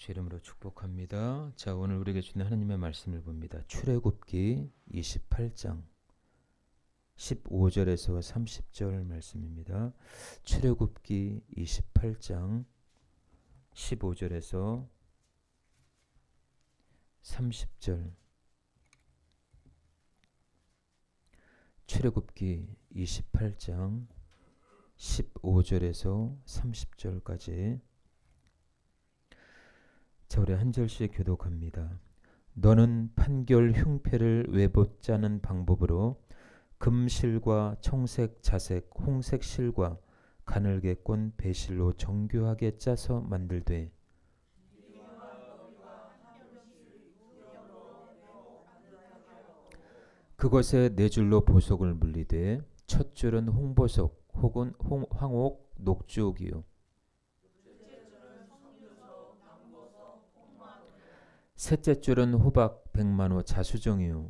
주 이름으로 축복합니다. 자, 오늘 우리에게 주는 하나님의 말씀을 봅니다. 출애굽기 28장 15절에서 30절 말씀입니다. 출애굽기 28장 15절에서 30절. 출애굽기 28장 15절에서 30절까지. 자, 우리 한 절씩 교독합니다. 너는 판결 흉패를 외봇 짜는 방법으로 금실과 청색, 자색, 홍색 실과 가늘게 꼰 배실로 정교하게 짜서 만들되 그것에 네 줄로 보석을 물리되 첫 줄은 홍보석 혹은 황옥, 녹주옥이요 셋째 줄은 호박, 백만호, 자수정이요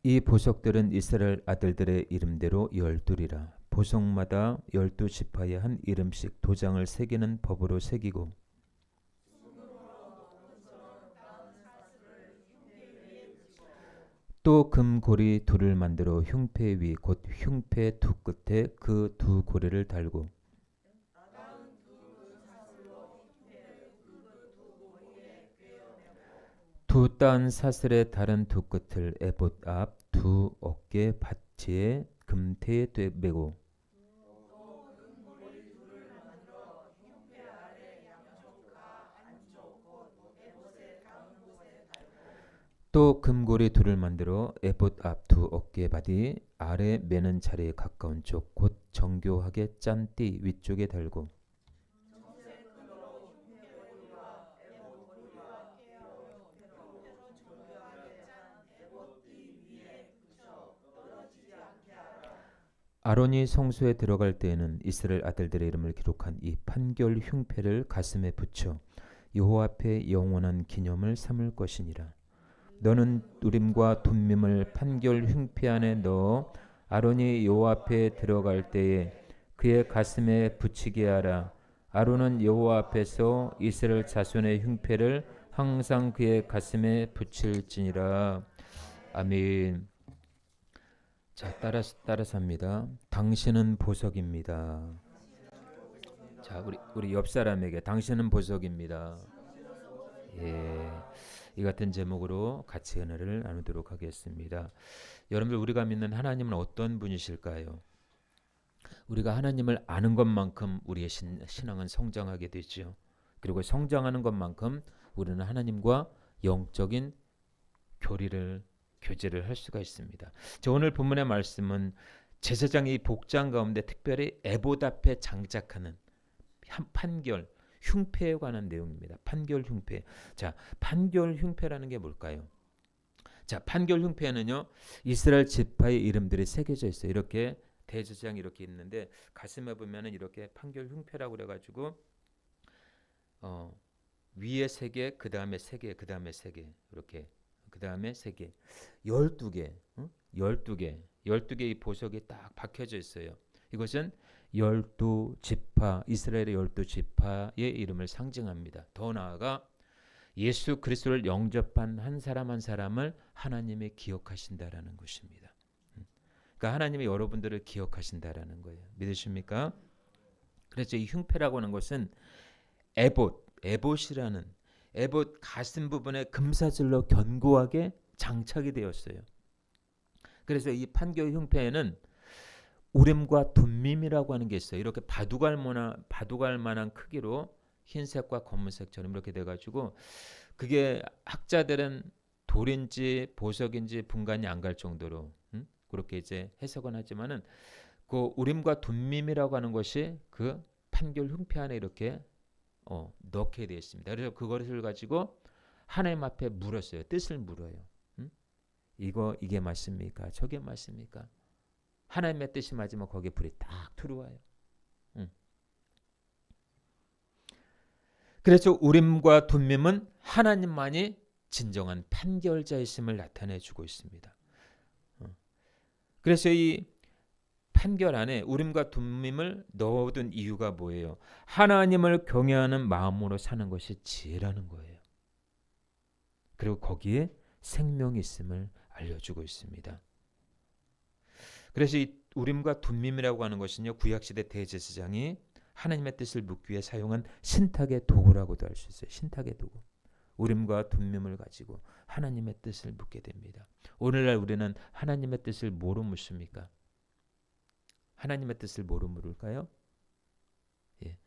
이 보석들은 이스라엘 아들들의 이름대로 12이라. 보석마다 12지파에 한 이름씩 도장을 새기는 법으로 새기고 또 금고리 둘을 만들어 흉패 위 곧 흉패 두 끝에 그 두 고리를 달고 두 딴 사슬의 다른 두 끝을 에봇 앞 두 어깨 받치에 금테에 매고 또 금고리 둘을 만들어 에봇 앞 두 어깨 바디 아래 매는 자리에 가까운 쪽 곧 정교하게 짠 띠 위쪽에 달고 아론이 성소에 들어갈 때에는 이스라엘 아들들의 이름을 기록한 이 판결 흉패를 가슴에 붙여 여호와 앞에 영원한 기념을 삼을 것이니라. 너는 우림과 둠밈을 판결 흉패 안에 넣어 아론이 여호와 앞에 들어갈 때에 그의 가슴에 붙이게 하라. 아론은 여호와 앞에서 이스라엘 자손의 흉패를 항상 그의 가슴에 붙일지니라. 아멘. 자, 따라서 합니다. 당신은 보석입니다. 자, 우리 옆 사람에게 당신은 보석입니다. 예. 이 같은 제목으로 같이 은혜를 나누도록 하겠습니다. 여러분들, 우리가 믿는 하나님은 어떤 분이실까요? 우리가 하나님을 아는 것만큼 우리의 신앙은 성장하게 되죠. 그리고 성장하는 것만큼 우리는 하나님과 영적인 교제를 할 수가 있습니다. 저 오늘 본문의 말씀은 제사장의 복장 가운데 특별히 에봇 앞에 장착하는 판결 흉패에 관한 내용입니다. 판결 흉패. 자, 판결 흉패라는 게 뭘까요? 자, 판결 흉패는요, 이스라엘 지파의 이름들이 새겨져 있어요. 이렇게 대제사장이 이렇게 있는데 가슴에 보면은 이렇게 판결 흉패라고 그래가지고 위에 3개, 그 다음에 3개, 그 다음에 3개 이렇게. 그 다음에 3개, 12개, 12개의 보석이 딱 박혀져 있어요. 이것은 12지파, 이스라엘의 12지파의 이름을 상징합니다. 더 나아가 예수 그리스도를 영접한 한 사람 한 사람을 하나님이 기억하신다라는 것입니다. 그러니까 하나님이 여러분들을 기억하신다라는 거예요. 믿으십니까? 그래서 이 흉패라고 하는 것은 에봇이라는 에봇 가슴 부분에 금사슬로 견고하게 장착이 되었어요. 그래서 이 판결 흉패에는 우림과 둠밈이라고 하는 게 있어요. 이렇게 바둑알 만한 크기로 흰색과 검은색처럼 이렇게 돼가지고 그게 학자들은 돌인지 보석인지 분간이 안 갈 정도로 그렇게 이제 해석은 하지만은 그 우림과 둠밈이라고 하는 것이 그 판결 흉패 안에 이렇게 넣게 되어 있습니다. 그래서 그것을 가지고 하나님 앞에 물었어요. 뜻을 물어요. 이게 맞습니까? 저게 맞습니까? 하나님의 뜻이 맞으면 거기에 불이 딱 들어와요. 그래서 우림과 둠밈은 하나님만이 진정한 판결자이심을 나타내주고 있습니다. 그래서 이 판결 안에 우림과 둠밈을 넣어둔 이유가 뭐예요? 하나님을 경외하는 마음으로 사는 것이 지혜라는 거예요. 그리고 거기에 생명이 있음을 알려주고 있습니다. 그래서 이 우림과 둠밈이라고 하는 것은요, 구약시대 대제사장이 하나님의 뜻을 묻기 위해 사용한 신탁의 도구라고도 할 수 있어요. 신탁의 도구. 우림과 둠밈을 가지고 하나님의 뜻을 묻게 됩니다. 오늘날 우리는 하나님의 뜻을 뭐로 묻습니까? 하나님의 뜻을 뭐로 물을까요?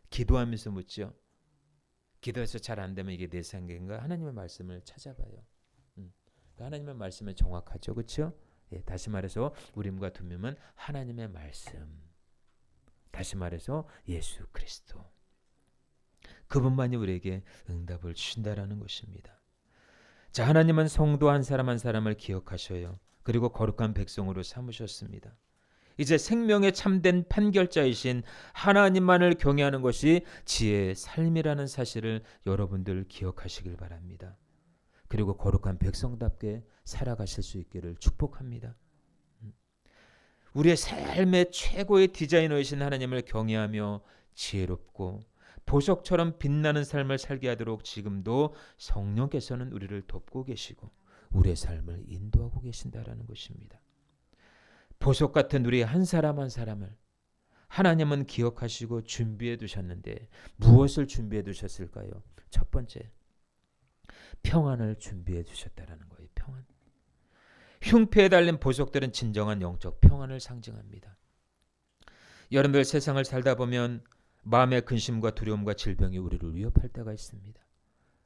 기도하면서 묻죠. 기도해서 잘 안 되면 이게 내 생각인가? 하나님의 말씀을 찾아봐요. 하나님의 말씀은 정확하죠, 그렇죠? 다시 말해서 우림과 둠밈은 하나님의 말씀. 다시 말해서 예수 그리스도. 그분만이 우리에게 응답을 주신다라는 것입니다. 자, 하나님은 성도 한 사람 한 사람을 기억하셔요. 그리고 거룩한 백성으로 삼으셨습니다. 이제 생명의 참된 판결자이신 하나님만을 경외하는 것이 지혜의 삶이라는 사실을 여러분들 기억하시길 바랍니다. 그리고 거룩한 백성답게 살아가실 수 있기를 축복합니다. 우리의 삶의 최고의 디자이너이신 하나님을 경외하며 지혜롭고 보석처럼 빛나는 삶을 살게 하도록 지금도 성령께서는 우리를 돕고 계시고 우리의 삶을 인도하고 계신다라는 것입니다. 보석 같은 우리 한 사람 한 사람을 하나님은 기억하시고 준비해 두셨는데 무엇을 준비해 두셨을까요? 첫 번째, 평안을 준비해 두셨다라는 거예요. 평안. 흉패에 달린 보석들은 진정한 영적 평안을 상징합니다. 여러분들 세상을 살다 보면 마음의 근심과 두려움과 질병이 우리를 위협할 때가 있습니다.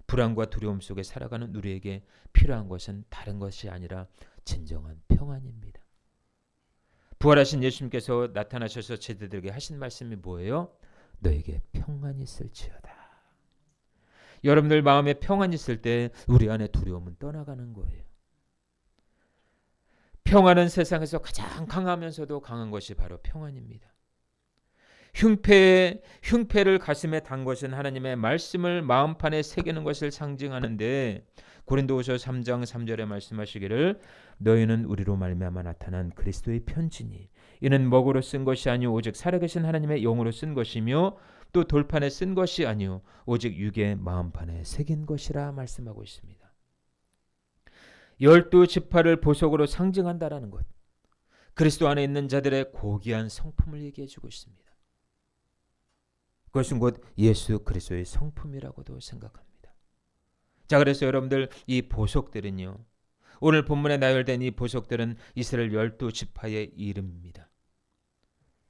불안과 두려움 속에 살아가는 우리에게 필요한 것은 다른 것이 아니라 진정한 평안입니다. 부활하신 예수님께서 나타나셔서 제자들에게 하신 말씀이 뭐예요? 너에게 평안이 있을지어다. 여러분들 마음에 평안이 있을 때 우리 안에 두려움은 떠나가는 거예요. 평안은 세상에서 가장 강하면서도 강한 것이 바로 평안입니다. 흉패를 가슴에 단 것은 하나님의 말씀을 마음판에 새기는 것을 상징하는데 고린도후서 3장 3절에 말씀하시기를 너희는 우리로 말미암아 나타난 그리스도의 편지니 이는 먹으로 쓴 것이 아니오 오직 살아계신 하나님의 영으로 쓴 것이며 또 돌판에 쓴 것이 아니오 오직 육의 마음판에 새긴 것이라 말씀하고 있습니다. 12지파를 보석으로 상징한다라는 것, 그리스도 안에 있는 자들의 고귀한 성품을 얘기해주고 있습니다. 그것은 곧 예수 그리스도의 성품이라고도 생각합니다. 자, 그래서 여러분들 이 보석들은요, 오늘 본문에 나열된 이 보석들은 이스라엘 12지파의 이름입니다.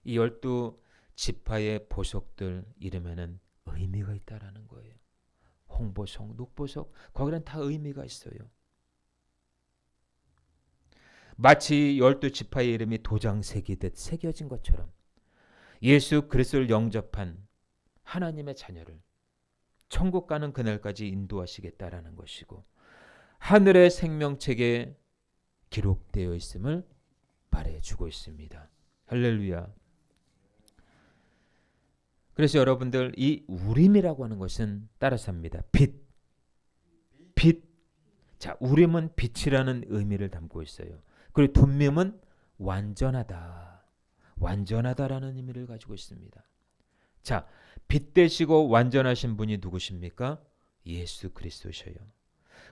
이 12지파의 보석들 이름에는 의미가 있다라는 거예요. 홍보석, 눅보석, 거기는 다 의미가 있어요. 마치 12지파의 이름이 도장 새기듯 새겨진 것처럼 예수 그리스도를 영접한 하나님의 자녀를 천국 가는 그날까지 인도하시겠다라는 것이고 하늘의 생명책에 기록되어 있음을 말해주고 있습니다. 할렐루야. 그래서 여러분들 이 우림이라고 하는 것은 따라서 합니다. 빛. 자, 우림은 빛이라는 의미를 담고 있어요. 그리고 둠밈은 완전하다라는 의미를 가지고 있습니다. 자, 빛 되시고 완전하신 분이 누구십니까? 예수 그리스도셔요.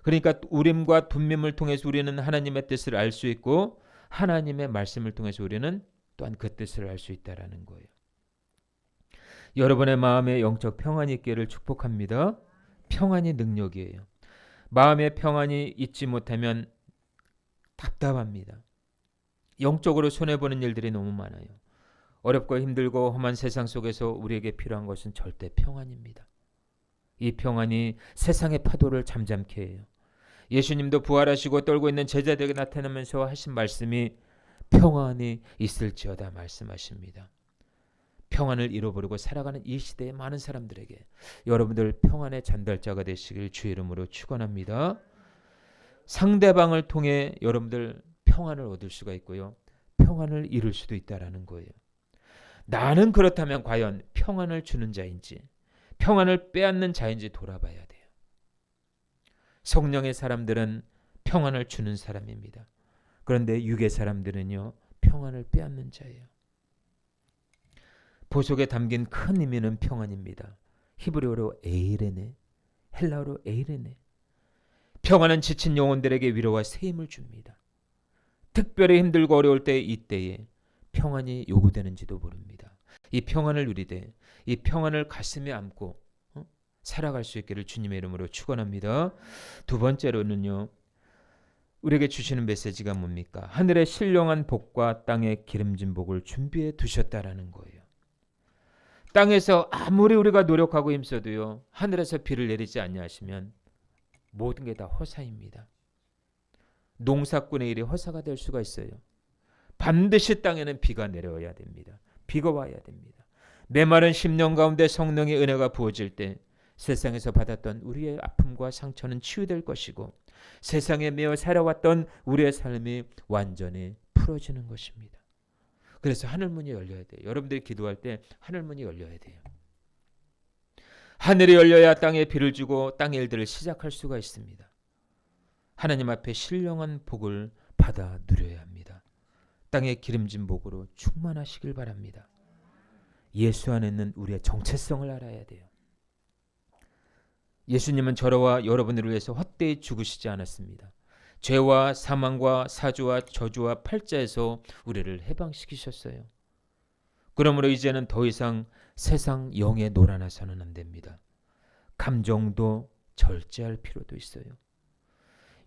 그러니까 우림과 둠밈을 통해서 우리는 하나님의 뜻을 알 수 있고 하나님의 말씀을 통해서 우리는 또한 그 뜻을 알 수 있다라는 거예요. 여러분의 마음에 영적 평안이 있기를 축복합니다. 평안이 능력이에요. 마음의 평안이 있지 못하면 답답합니다. 영적으로 손해보는 일들이 너무 많아요. 어렵고 힘들고 험한 세상 속에서 우리에게 필요한 것은 절대 평안입니다. 이 평안이 세상의 파도를 잠잠케 해요. 예수님도 부활하시고 떨고 있는 제자들에게 나타나면서 하신 말씀이 평안이 있을지어다 말씀하십니다. 평안을 잃어버리고 살아가는 이 시대의 많은 사람들에게 여러분들 평안의 전달자가 되시길 주의 이름으로 축원합니다. 상대방을 통해 여러분들 평안을 얻을 수가 있고요. 평안을 잃을 수도 있다라는 거예요. 나는 그렇다면 과연 평안을 주는 자인지 평안을 빼앗는 자인지 돌아봐야 돼요. 성령의 사람들은 평안을 주는 사람입니다. 그런데 육의 사람들은요, 평안을 빼앗는 자예요. 보석에 담긴 큰 의미는 평안입니다. 히브리어로 에이레네, 헬라어로 에이레네. 평안은 지친 영혼들에게 위로와 새 힘을 줍니다. 특별히 힘들고 어려울 때 이때에 평안이 요구되는지도 모릅니다. 이 평안을 누리되 이 평안을 가슴에 안고 살아갈 수 있기를 주님의 이름으로 축원합니다. 두 번째로는요. 우리에게 주시는 메시지가 뭡니까? 하늘의 신령한 복과 땅의 기름진 복을 준비해 두셨다라는 거예요. 땅에서 아무리 우리가 노력하고 힘써도요. 하늘에서 비를 내리지 아니하시면 모든 게 다 허사입니다. 농사꾼의 일이 허사가 될 수가 있어요. 반드시 땅에는 비가 내려야 됩니다. 비가 와야 됩니다. 메마른 10년 가운데 성령의 은혜가 부어질 때 세상에서 받았던 우리의 아픔과 상처는 치유될 것이고 세상에 매어 살아왔던 우리의 삶이 완전히 풀어지는 것입니다. 그래서 하늘문이 열려야 돼요. 여러분들이 기도할 때 하늘문이 열려야 돼요. 하늘이 열려야 땅에 비를 주고 땅의 일들을 시작할 수가 있습니다. 하나님 앞에 신령한 복을 받아 누려야 합니다. 땅의 기름진 복으로 충만하시길 바랍니다. 예수 안에 있는 우리의 정체성을 알아야 돼요. 예수님은 저와 여러분들을 위해서 헛되이 죽으시지 않았습니다. 죄와 사망과 사주와 저주와 팔자에서 우리를 해방시키셨어요. 그러므로 이제는 더 이상 세상 영에 놀아나서는 안 됩니다. 감정도 절제할 필요도 있어요.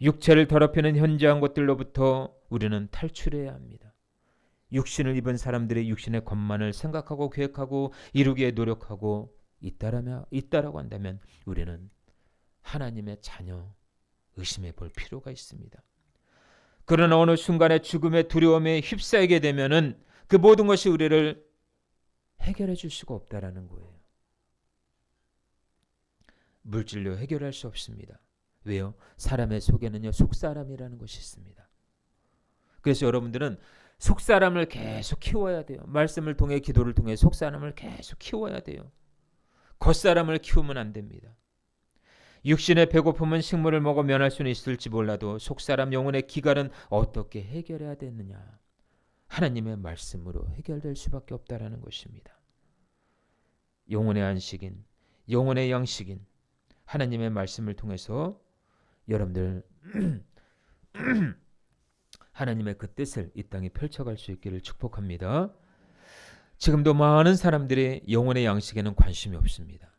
육체를 더럽히는 현저한 것들로부터 우리는 탈출해야 합니다. 육신을 입은 사람들의 육신의 것만을 생각하고 계획하고 이루기에 노력하고 있다라고 한다면 우리는 하나님의 자녀 의심해 볼 필요가 있습니다. 그러나 어느 순간에 죽음의 두려움에 휩싸이게 되면은 그 모든 것이 우리를 해결해 줄 수가 없다라는 거예요. 물질로 해결할 수 없습니다. 왜요? 사람의 속에는요 속사람이라는 것이 있습니다. 그래서 여러분들은 속사람을 계속 키워야 돼요. 말씀을 통해 기도를 통해 속사람을 계속 키워야 돼요. 겉사람을 키우면 안 됩니다. 육신의 배고픔은 식물을 먹어 면할 수는 있을지 몰라도 속사람 영혼의 기갈은 어떻게 해결해야 되느냐? 하나님의 말씀으로 해결될 수밖에 없다라는 것입니다. 영혼의 안식인, 영혼의 양식인 하나님의 말씀을 통해서 여러분들 하나님의 그 뜻을 이 땅에 펼쳐갈 수 있기를 축복합니다. 지금도 많은 사람들이 영혼의 양식에는 관심이 없습니다.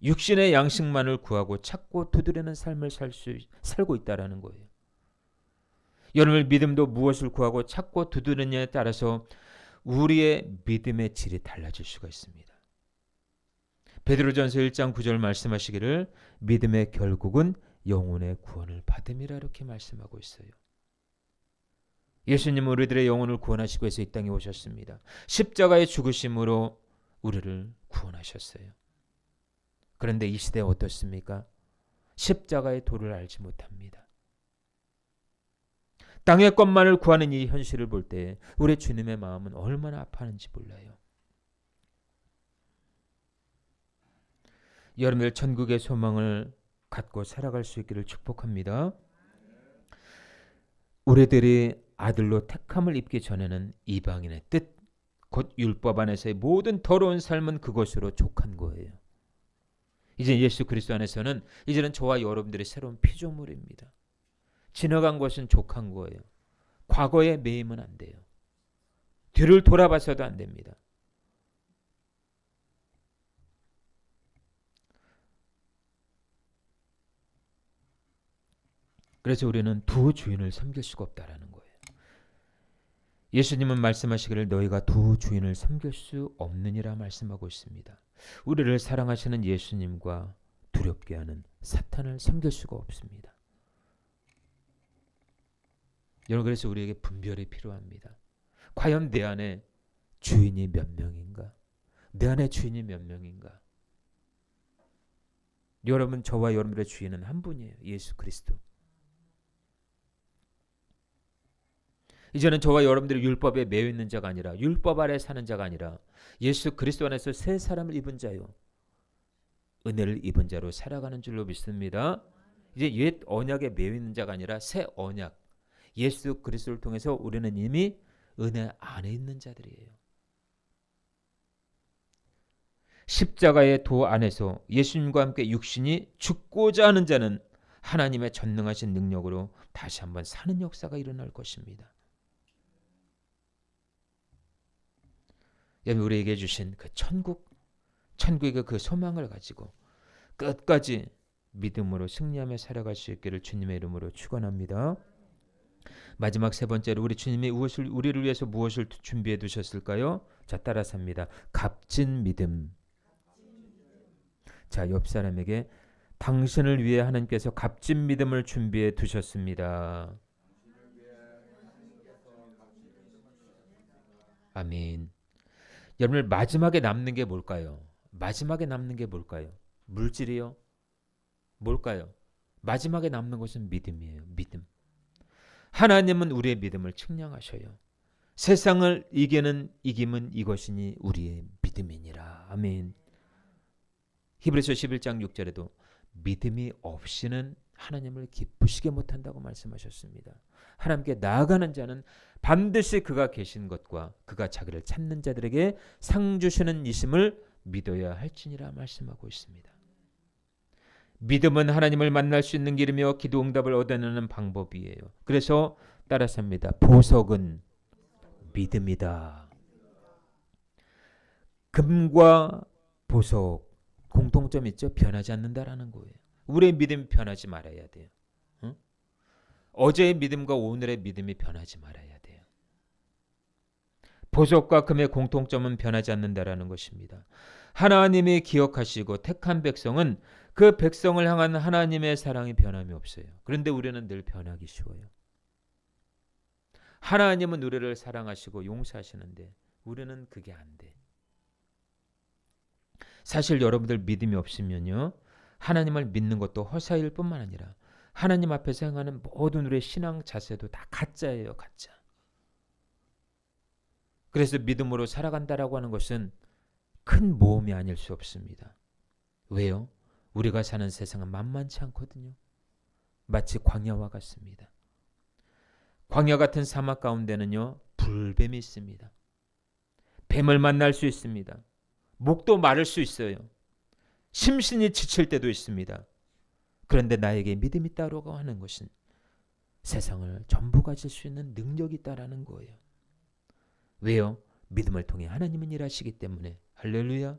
육신의 양식만을 구하고 찾고 두드리는 삶을 살고 있다라는 거예요. 여러분의 믿음도 무엇을 구하고 찾고 두드리느냐에 따라서 우리의 믿음의 질이 달라질 수가 있습니다. 베드로전서 1장 9절 말씀하시기를 믿음의 결국은 영혼의 구원을 받음이라 이렇게 말씀하고 있어요. 예수님은 우리들의 영혼을 구원하시기 위해서 이 땅에 오셨습니다. 십자가의 죽으심으로 우리를 구원하셨어요. 그런데 이 시대에 어떻습니까? 십자가의 도를 알지 못합니다. 땅의 것만을 구하는 이 현실을 볼 때 우리 주님의 마음은 얼마나 아파하는지 몰라요. 여러분들 천국의 소망을 갖고 살아갈 수 있기를 축복합니다. 우리들이 아들로 택함을 입기 전에는 이방인의 뜻, 곧 율법 안에서의 모든 더러운 삶은 그것으로 족한 거예요. 이제 예수 그리스도 안에서는 이제는 저와 여러분들의 새로운 피조물입니다. 지나간 것은 족한 거예요. 과거에 매이면 안 돼요. 뒤를 돌아봐서도 안 됩니다. 그래서 우리는 두 주인을 섬길 수가 없다라는 거예요. 예수님은 말씀하시기를 너희가 두 주인을 섬길 수 없느니라 말씀하고 있습니다. 우리를 사랑하시는 예수님과 두렵게 하는 사탄을 섬길 수가 없습니다. 여러분 그래서 우리에게 분별이 필요합니다. 과연 내 안에 주인이 몇 명인가? 내 안에 주인이 몇 명인가? 여러분 저와 여러분의 주인은 한 분이에요. 예수 그리스도. 이제는 저와 여러분들이 율법에 매여 있는 자가 아니라 율법 아래 사는 자가 아니라 예수 그리스도 안에서 새 사람을 입은 자요. 은혜를 입은 자로 살아가는 줄로 믿습니다. 이제 옛 언약에 매여 있는 자가 아니라 새 언약. 예수 그리스도를 통해서 우리는 이미 은혜 안에 있는 자들이에요. 십자가의 도 안에서 예수님과 함께 육신이 죽고자 하는 자는 하나님의 전능하신 능력으로 다시 한번 사는 역사가 일어날 것입니다. 여러분, 우리에게 주신 그 천국의 그 소망을 가지고 끝까지 믿음으로 승리하며 살아갈 수 있기를 주님의 이름으로 축원합니다. 마지막 세 번째로 우리 주님이 우리를 위해서 무엇을 준비해 두셨을까요? 자, 따라서 합니다. 값진 믿음. 자, 옆 사람에게 당신을 위해 하나님께서 값진 믿음을 준비해 두셨습니다. 아멘. 여러분, 마지막에 남는 게 뭘까요? 마지막에 남는 게 뭘까요? 물질이요? 뭘까요? 마지막에 남는 것은 믿음이에요. 믿음. 하나님은 우리의 믿음을 측량하셔요. 세상을 이김은 이것이니 우리의 믿음이니라. 아멘. 히브리서 11장 6절에도 믿음이 없이는 하나님을 기쁘시게 못한다고 말씀하셨습니다. 하나님께 나아가는 자는 반드시 그가 계신 것과 그가 자기를 찾는 자들에게 상 주시는 이심을 믿어야 할지니라 말씀하고 있습니다. 믿음은 하나님을 만날 수 있는 길이며 기도 응답을 얻어내는 방법이에요. 그래서 따라서 합니다. 보석은 믿음이다. 금과 보석 공통점 있죠? 변하지 않는다라는 거예요. 우리의 믿음이 변하지 말아야 돼요. 응? 어제의 믿음과 오늘의 믿음이 변하지 말아야 돼요. 보석과 금의 공통점은 변하지 않는다라는 것입니다. 하나님이 기억하시고 택한 백성은 그 백성을 향한 하나님의 사랑이 변함이 없어요. 그런데 우리는 늘 변하기 쉬워요. 하나님은 우리를 사랑하시고 용서하시는데 우리는 그게 안 돼. 사실 여러분들 믿음이 없으면요, 하나님을 믿는 것도 허사일 뿐만 아니라 하나님 앞에서 행하는 모든 우리의 신앙 자세도 다 가짜예요. 가짜. 그래서 믿음으로 살아간다라고 하는 것은 큰 모험이 아닐 수 없습니다. 왜요? 우리가 사는 세상은 만만치 않거든요. 마치 광야와 같습니다. 광야 같은 사막 가운데는요, 불뱀이 있습니다. 뱀을 만날 수 있습니다. 목도 마를 수 있어요. 심신이 지칠 때도 있습니다. 그런데 나에게 믿음이 있다고 하는 것은 세상을 전부 가질 수 있는 능력이 있다라는 거예요. 왜요? 믿음을 통해 하나님은 일하시기 때문에. 할렐루야.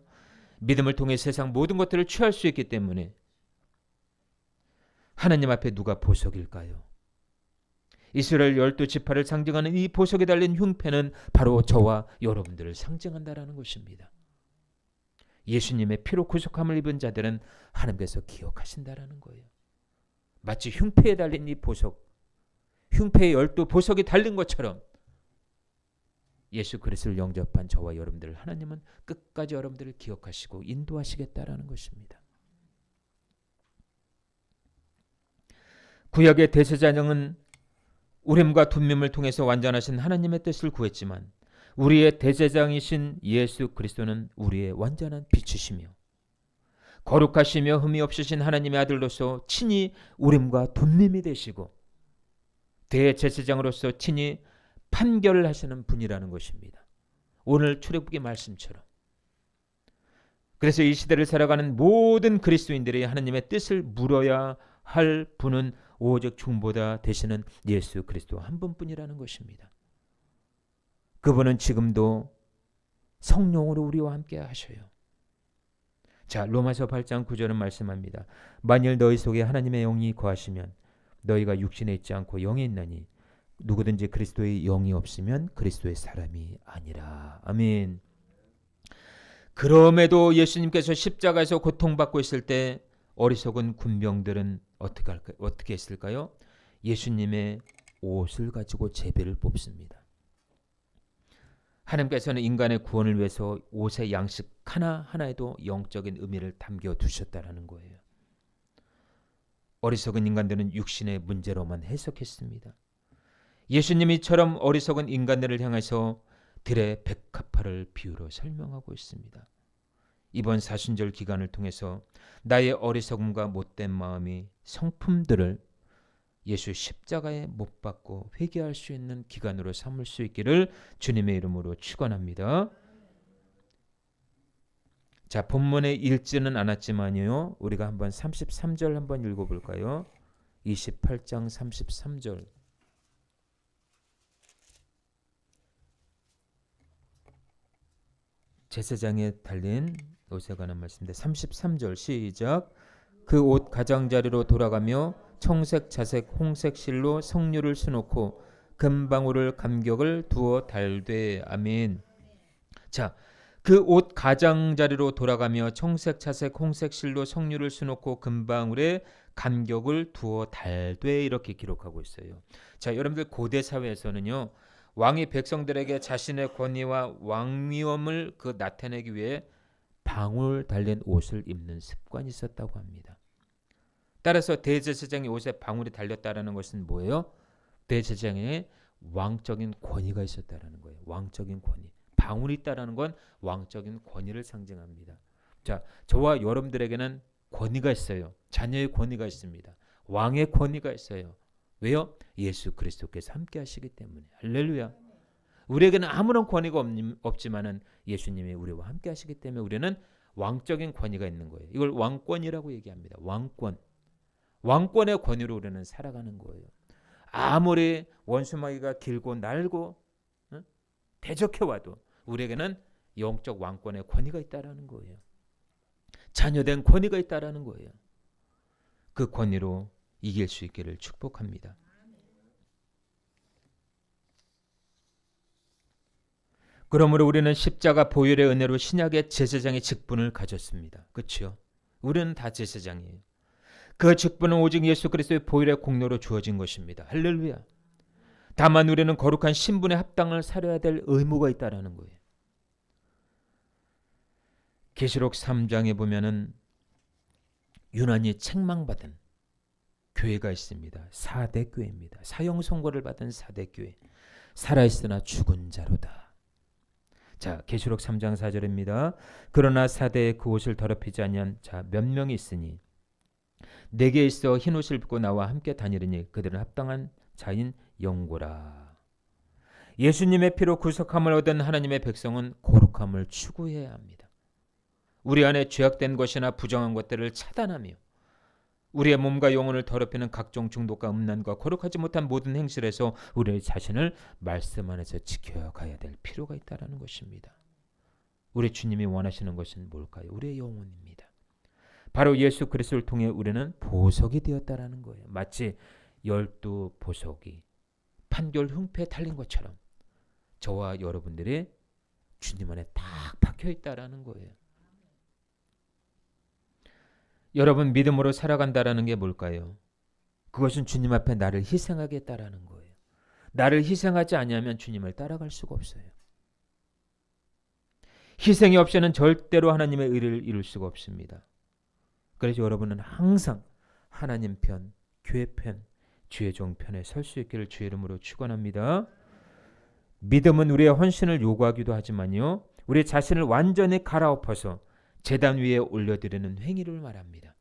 믿음을 통해 세상 모든 것들을 취할 수 있기 때문에. 하나님 앞에 누가 보석일까요? 이스라엘 12지파를 상징하는 이 보석에 달린 흉패는 바로 저와 여러분들을 상징한다라는 것입니다. 예수님의 피로 구속함을 입은 자들은 하나님께서 기억하신다라는 거예요. 마치 흉패에 달린 이 보석, 흉패에 12보석이 달린 것처럼 예수 그리스도를 영접한 저와 여러분들을 하나님은 끝까지 여러분들을 기억하시고 인도하시겠다라는 것입니다. 구약의 대제사장은 우림과 둠밈을 통해서 완전하신 하나님의 뜻을 구했지만 우리의 대제사장이신 예수 그리스도는 우리의 완전한 빛이시며 거룩하시며 흠이 없으신 하나님의 아들로서 친히 우림과 둠밈이 되시고 대제사장으로서 친히 판결을 하시는 분이라는 것입니다. 오늘 출애굽기 말씀처럼. 그래서 이 시대를 살아가는 모든 그리스도인들이 하나님의 뜻을 물어야 할 분은 오직 중보다 되시는 예수 그리스도 한 분뿐이라는 것입니다. 그분은 지금도 성령으로 우리와 함께 하셔요. 자, 로마서 8장 9절은 말씀합니다. 만일 너희 속에 하나님의 영이 거하시면 너희가 육신에 있지 않고 영에 있나니 누구든지 그리스도의 영이 없으면 그리스도의 사람이 아니라. 아멘. 그럼에도 예수님께서 십자가에서 고통받고 있을 때 어리석은 군병들은 어떻게 했을까요? 예수님의 옷을 가지고 제비를 뽑습니다. 하나님께서는 인간의 구원을 위해서 옷의 양식 하나하나에도 영적인 의미를 담겨 두셨다라는 거예요. 어리석은 인간들은 육신의 문제로만 해석했습니다. 예수님이처럼 어리석은 인간들을 향해서 들의 백합화를 비유로 설명하고 있습니다. 이번 사순절 기간을 통해서 나의 어리석음과 못된 마음이 성품들을 예수 십자가에 못 박고 회개할 수 있는 기간으로 삼을 수 있기를 주님의 이름으로 축원합니다. 자, 본문에 읽지는 않았지만요. 우리가 한번 33절 한번 읽어볼까요? 28장 33절. 제사장에 달린 옷에 관한 말씀인데 33절 시작. 그 옷 가장자리로 돌아가며 청색, 자색, 홍색 실로 성류를 수놓고 금방울을 감격을 두어 달되. 아멘. 자, 그 옷 가장자리로 돌아가며 청색, 자색, 홍색 실로 성류를 수놓고 금방울에 감격을 두어 달되 이렇게 기록하고 있어요. 자, 여러분들 고대 사회에서는요. 왕이 백성들에게 자신의 권위와 왕위엄을 나타내기 위해 방울 달린 옷을 입는 습관이 있었다고 합니다. 따라서 대제사장의 옷에 방울이 달렸다라는 것은 뭐예요? 대제사장의 왕적인 권위가 있었다라는 거예요. 왕적인 권위. 방울이 있다라는 건 왕적인 권위를 상징합니다. 자, 저와 여러분들에게는 권위가 있어요. 자녀의 권위가 있습니다. 왕의 권위가 있어요. 왜요? 예수 그리스도께서 함께 하시기 때문에. 할렐루야. 우리에게는 아무런 권위가 없지만은 예수님이 우리와 함께 하시기 때문에 우리는 왕적인 권위가 있는 거예요. 이걸 왕권이라고 얘기합니다. 왕권. 왕권의 권위로 우리는 살아가는 거예요. 아무리 원수마귀가 길고 날고 대적해와도 우리에게는 영적 왕권의 권위가 있다라는 거예요. 자녀된 권위가 있다라는 거예요. 그 권위로 이길 수 있기를 축복합니다. 그러므로 우리는 십자가 보혈의 은혜로 신약의 제사장의 직분을 가졌습니다. 그렇죠? 우리는 다 제사장이에요. 그 직분은 오직 예수 그리스도의 보혈의 공로로 주어진 것입니다. 할렐루야. 다만 우리는 거룩한 신분에 합당을 살아야 될 의무가 있다라는 거예요. 계시록 3장에 보면은 유난히 책망받은 교회가 있습니다. 4대 교회입니다. 사형 선고를 받은 4대 교회. 살아있으나 죽은 자로다. 자, 계시록 3장 4절입니다. 그러나 4대의 그 옷을 더럽히지 아니한 자 몇 명이 있으니 내게 있어 흰 옷을 입고 나와 함께 다니리니 그들은 합당한 자인 영고라. 예수님의 피로 구속함을 얻은 하나님의 백성은 거룩함을 추구해야 합니다. 우리 안에 죄악된 것이나 부정한 것들을 차단하며 우리의 몸과 영혼을 더럽히는 각종 중독과 음란과 거룩하지 못한 모든 행실에서 우리의 자신을 말씀 안에서 지켜야 가야 될 필요가 있다는 것입니다. 우리 주님이 원하시는 것은 뭘까요? 우리의 영혼입니다. 바로 예수 그리스도를 통해 우리는 보석이 되었다라는 거예요. 마치 12보석이 판결 흉패에 달린 것처럼 저와 여러분들이 주님 안에 딱 박혀 있다라는 거예요. 여러분 믿음으로 살아간다라는 게 뭘까요? 그것은 주님 앞에 나를 희생하겠다라는 거예요. 나를 희생하지 아니하면 주님을 따라갈 수가 없어요. 희생이 없이는 절대로 하나님의 의를 이룰 수가 없습니다. 그래서 여러분은 항상 하나님 편, 교회 편, 주의 종 편에 설 수 있기를 주의 이름으로 축원합니다. 믿음은 우리의 헌신을 요구하기도 하지만요. 우리 자신을 완전히 갈아엎어서 제단 위에 올려드리는 행위를 말합니다.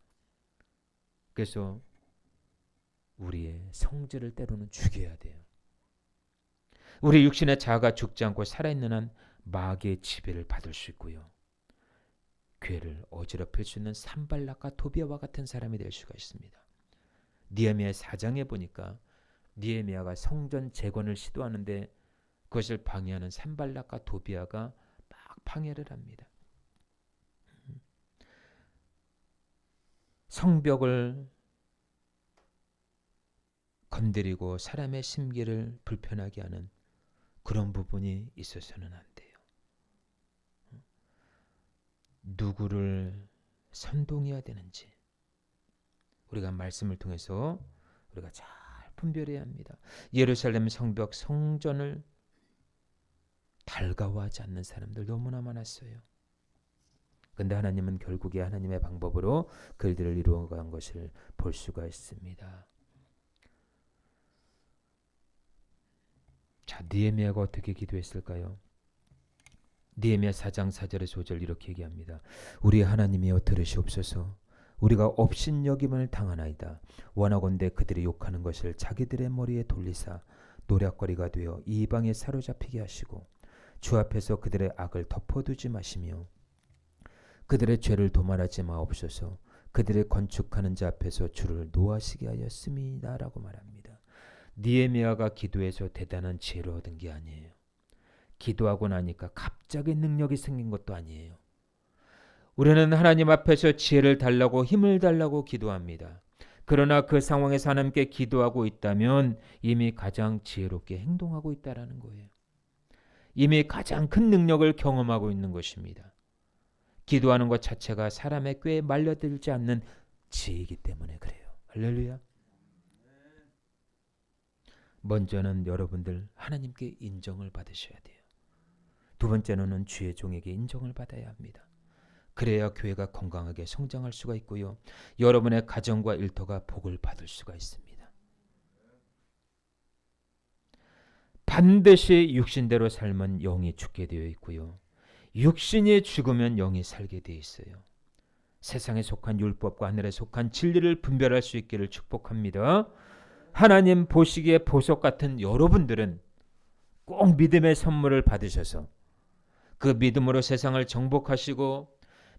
그래서 우리의 성질을 때로는 죽여야 돼요. 우리 육신의 자아가 죽지 않고 살아있는 한 마귀의 지배를 받을 수 있고요. 교회를 어지럽힐 수 있는 산발락과 도비아와 같은 사람이 될 수가 있습니다. 느헤미야 4장에 보니까 느헤미야가 성전 재건을 시도하는데 그것을 방해하는 산발락과 도비아가 막 방해를 합니다. 성벽을 건드리고 사람의 심기를 불편하게 하는 그런 부분이 있어서는 안 돼요. 누구를 선동해야 되는지 우리가 말씀을 통해서 우리가 잘 분별해야 합니다. 예루살렘 성벽 성전을 달가워하지 않는 사람들 너무나 많았어요. 근데 하나님은 결국에 하나님의 방법으로 그들을 이루어간 것을 볼 수가 있습니다. 자, 느헤미야가 어떻게 기도했을까요? 느헤미야 4장 4절에서 5절 이렇게 얘기합니다. 우리 하나님이여 들으시옵소서. 우리가 업신여김을 당하나이다. 원하건대 그들이 욕하는 것을 자기들의 머리에 돌리사 노략거리가 되어 이방에 사로잡히게 하시고 주 앞에서 그들의 악을 덮어두지 마시며 그들의 죄를 도말하지 마옵소서. 그들의 건축하는 자 앞에서 주를 노하시게 하였습니다라고 말합니다. 느헤미야가 기도해서 대단한 지혜를 얻은 게 아니에요. 기도하고 나니까 갑자기 능력이 생긴 것도 아니에요. 우리는 하나님 앞에서 지혜를 달라고 힘을 달라고 기도합니다. 그러나 그 상황에서 하나님께 기도하고 있다면 이미 가장 지혜롭게 행동하고 있다라는 거예요. 이미 가장 큰 능력을 경험하고 있는 것입니다. 기도하는 것 자체가 사람의 꾀에 말려들지 않는 지혜이기 때문에 그래요. 할렐루야. 먼저는 여러분들 하나님께 인정을 받으셔야 돼요. 두 번째로는 주의 종에게 인정을 받아야 합니다. 그래야 교회가 건강하게 성장할 수가 있고요. 여러분의 가정과 일터가 복을 받을 수가 있습니다. 반드시 육신대로 살면 영이 죽게 되어 있고요. 육신이 죽으면 영이 살게 되어 있어요. 세상에 속한 율법과 하늘에 속한 진리를 분별할 수 있기를 축복합니다. 하나님 보시기에 보석 같은 여러분들은 꼭 믿음의 선물을 받으셔서 그 믿음으로 세상을 정복하시고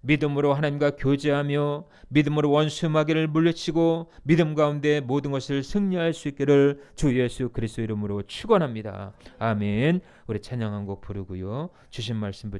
믿음으로 하나님과 교제하며 믿음으로 원수 마귀를 물리치고 믿음 가운데 모든 것을 승리할 수 있기를 주 예수 그리스도 이름으로 축원합니다. 아멘. 우리 찬양 한 곡 부르고요. 주신 말씀